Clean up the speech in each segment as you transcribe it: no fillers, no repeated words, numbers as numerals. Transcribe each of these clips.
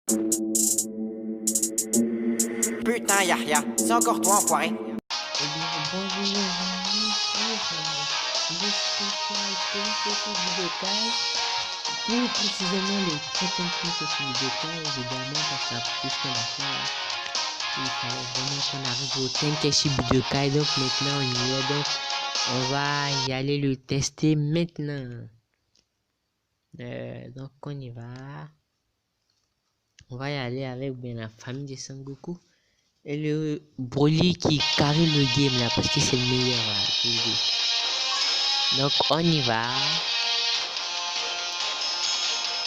Putain, Yahya, c'est encore toi, enfoiré. Eh bien, bonjour les amis, sur le spécial PlayStation Budokai, plus précisément le 30e PlayStation Budokai, évidemment, parce qu'après ce qu'on a fait, là, il fallait vraiment qu'on arrive au Tenkeshi Budokai, donc maintenant on y est, donc on va y aller le tester maintenant. Donc on y va, on va y aller avec bien la famille de Sangoku. Et le Broly qui carry le game là parce que c'est le meilleur là, je vous le dis. Donc on y va.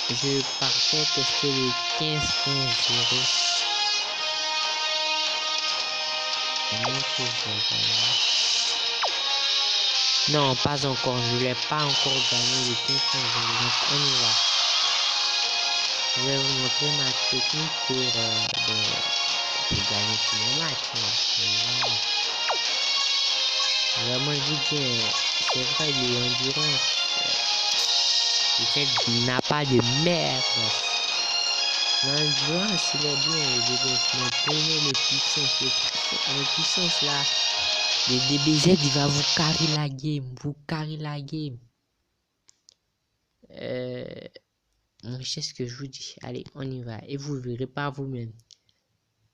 Je partais tester le 15.0. Non, pas encore. Je ne l'ai pas encore gagné le 15.0. Donc on y va. Je vais vous montrer ma technique pour gagner tous les matchs. Vraiment, je vous dis, c'est vrai, l'endurance, n'a pas de merde. L'endurance, il est bien, mais prenez les puissances là. Le DBZ, il va vous carrer la game, Moi, je sais ce que je vous dis. Allez, on y va. Et vous verrez par vous-même.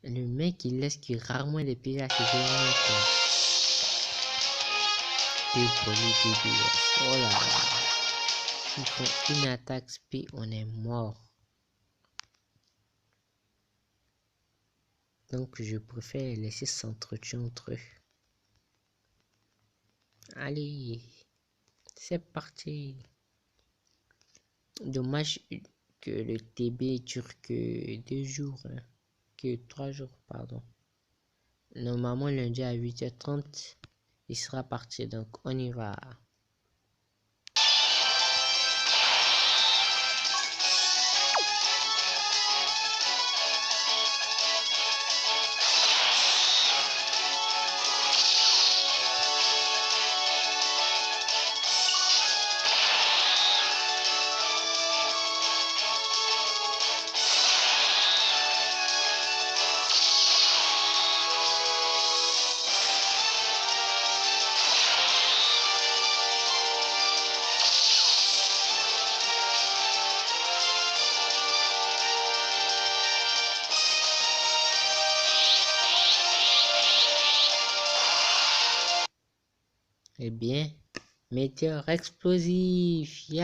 Le mec, il laisse que rarement des pieds à ses ennemis, quoi. Et pour les DBS. Oh là là. S'ils font une attaque SP, on est mort. Donc, je préfère les laisser s'entretuer entre eux. Allez, c'est parti. Dommage que le TB dure que 2 jours, hein. Que 3 jours, pardon. Normalement, lundi à 8h30, il sera parti. Donc, on y va. Eh bien, météore explosif, Vous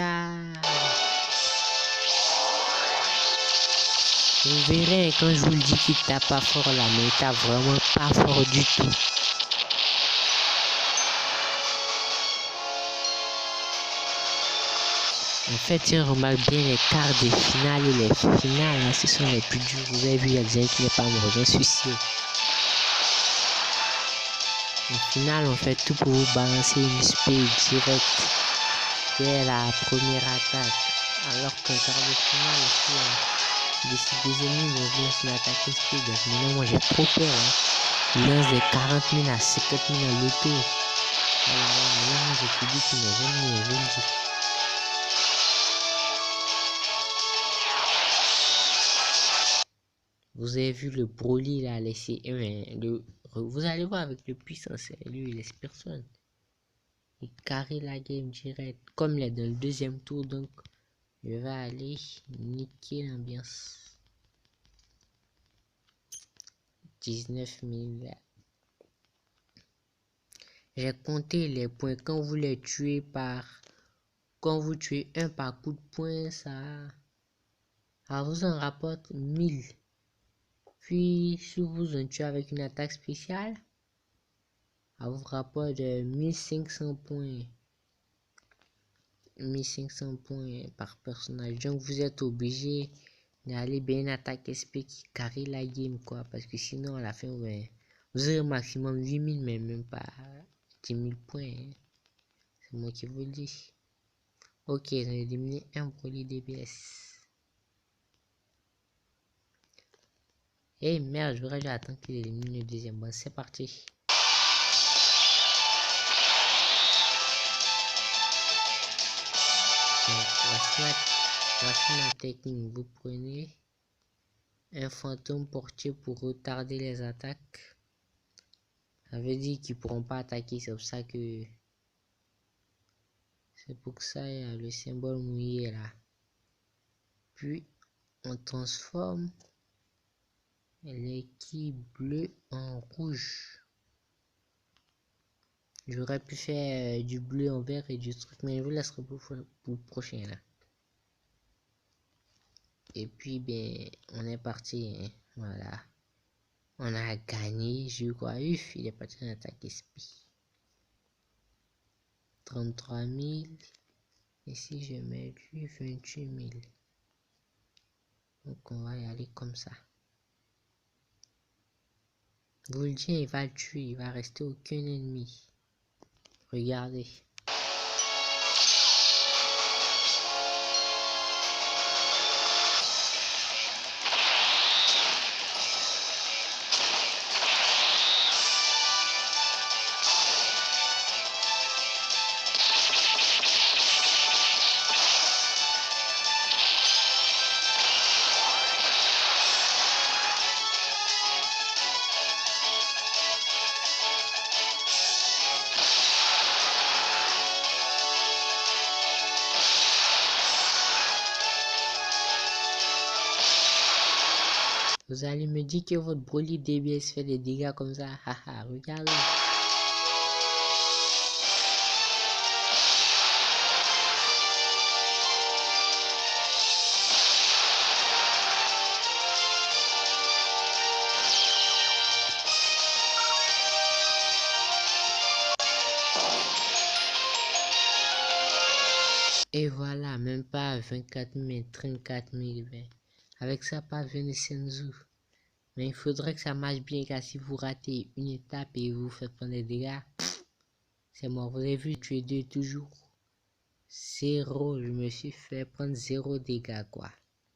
verrez quand je vous le dis qu'il tape pas fort là, mais il tape vraiment pas fort du tout. En fait, si on remarque bien les quarts des finales et les finales, hein, ce sont les plus durs. Vous avez vu, il y a des gens qui n'est pas mort, j'en suis sûr. Au final, on fait tout pour vous balancer une speed directe dès la première attaque. Alors qu'en quart de finale aussi, des ennemis vont venir sur l'attaque speed. Maintenant, moi j'ai trop peur. Hein. Ils lancent des 40 000 à 50 000 à l'auto. Alors, maintenant, j'ai tout dit que mes ennemis. Vous avez vu le Broly, il a laissé. Vous allez voir avec le puissance, lui, il laisse personne. Il carré la game direct. Comme il est dans le deuxième tour, donc je vais aller niquer l'ambiance. 19 000. J'ai compté les points. Quand vous les tuez quand vous tuez un par coup de poing, ça vous en rapporte 1000. Puis, si vous en tuez avec une attaque spéciale, ça vous rapporte 1500 points. 1500 points par personnage. Donc, vous êtes obligé d'aller bien attaquer SP qui carry la game, quoi. Parce que sinon, à la fin, ouais, vous aurez au maximum 8000, mais même pas 10 000 points. Hein. C'est moi qui vous le dis. Ok, j'ai éliminé un Broly DBS. Eh merde, j'aurais dû attendre qu'il élimine le deuxième. Bon, c'est parti. Donc, voici ma technique. Vous prenez un fantôme portier pour retarder les attaques. Ça veut dire qu'ils pourront pas attaquer, c'est pour ça que... C'est pour ça il y a le symbole mouillé là. Puis on transforme l'équipe bleue en rouge. J'aurais pu faire du bleu en vert et du truc, mais je vous laisserai pour le prochain là. Et puis ben on est parti, hein. Voilà. On a gagné, je crois. Uf, il est parti en attaque SP. 33 000. Et si je mets du 28 000. Donc on va y aller comme ça. Vous le dites, il va le tuer, il va rester aucun ennemi. Regardez. Vous allez me dire que votre Broly DBS fait des dégâts comme ça. Haha, regardez. Et voilà, même pas 24 000, mais 34 000. Avec ça, pas venir Senzu. Mais il faudrait que ça marche bien, car si vous ratez une étape et vous faites prendre des dégâts, c'est mort. Vous avez vu, tu es deux toujours. 0, je me suis fait prendre 0 dégâts, quoi.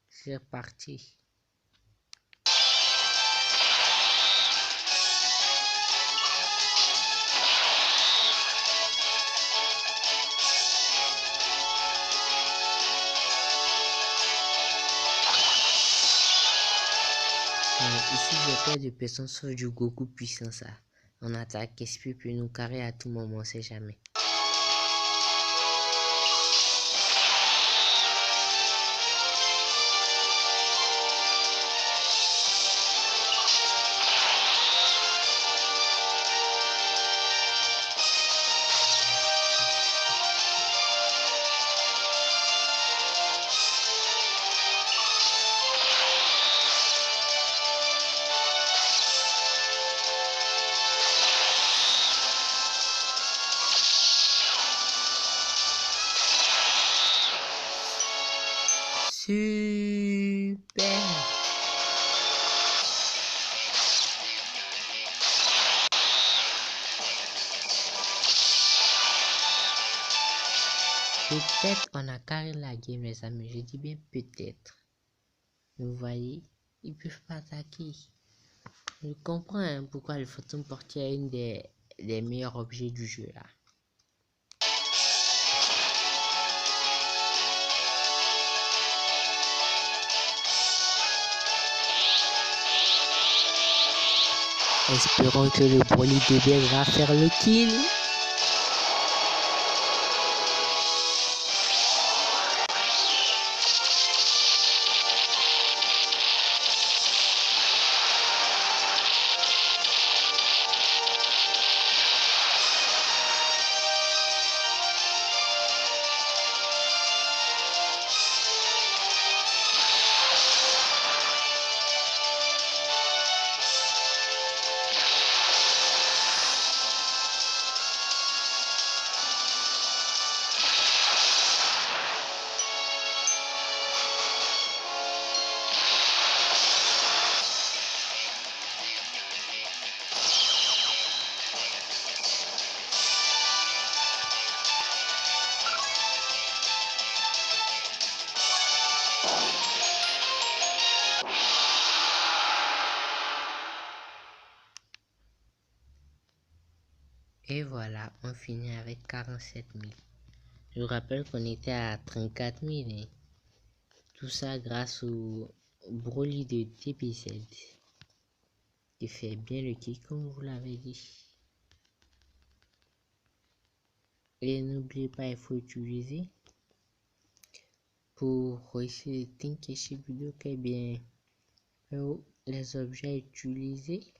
C'est reparti. Ici, j'ai peur de personne sauf du Goku puissant, ça. On attaque, SP peut nous carrer à tout moment, on sait jamais. Super. Peut-être on a carré la game, les amis. Je dis bien peut-être. Vous voyez, ils peuvent pas attaquer. Je comprends hein, pourquoi le fantôme portier est une des meilleurs objets du jeu là. Espérons que le Broly DBS va faire le kill. Et voilà, on finit avec 47 000. Je vous rappelle qu'on était à 34 000. Hein. Tout ça grâce au Broly de DBZ qui fait bien le kill comme vous l'avez dit. Et n'oubliez pas, il faut utiliser pour réussir Tenkeshi Budokai bien les objets utilisés.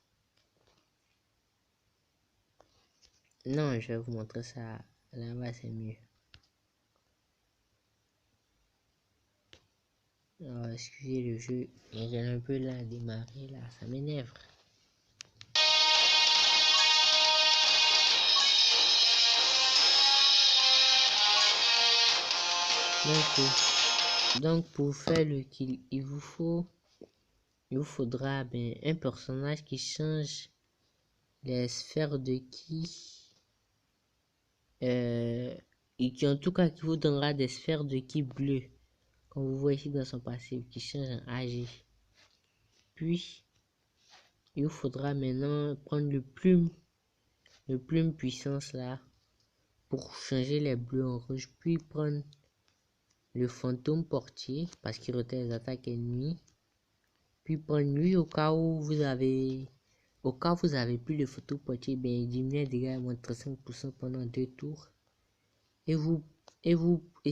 Non, je vais vous montrer ça là-bas, c'est mieux. Alors, excusez le jeu, il est un peu là à démarrer là, ça m'énerve. Donc pour faire le kill, il vous faudra un personnage qui change les sphères de ki et qui en tout cas qui vous donnera des sphères de ki bleues, comme vous voyez ici dans son passif, qui change en AG. Puis il vous faudra maintenant prendre le plume puissance là pour changer les bleus en rouge, puis prendre le fantôme portier parce qu'il retient les attaques ennemies, puis prendre lui au cas où vous avez plus le fantôme portier, ben il diminue les dégâts à moins de 35% pendant 2 tours. Et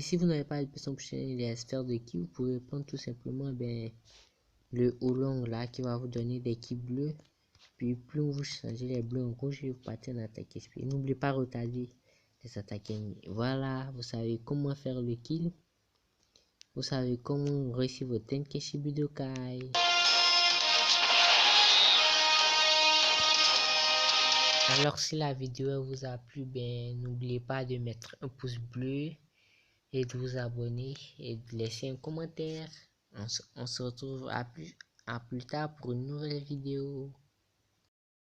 si vous n'avez pas de personne pour changer les sphères de ki, vous pouvez prendre tout simplement le Oolong là qui va vous donner des ki bleus. Puis plus vous changez les bleus en rouge, vous partez en attaque esprit. N'oubliez pas de retarder les attaques ennemies. Voilà, vous savez comment faire le kill. Vous savez comment réussir votre Tenkeshi Budokai. Alors si la vidéo vous a plu, n'oubliez pas de mettre un pouce bleu et de vous abonner et de laisser un commentaire. On se retrouve à plus tard pour une nouvelle vidéo.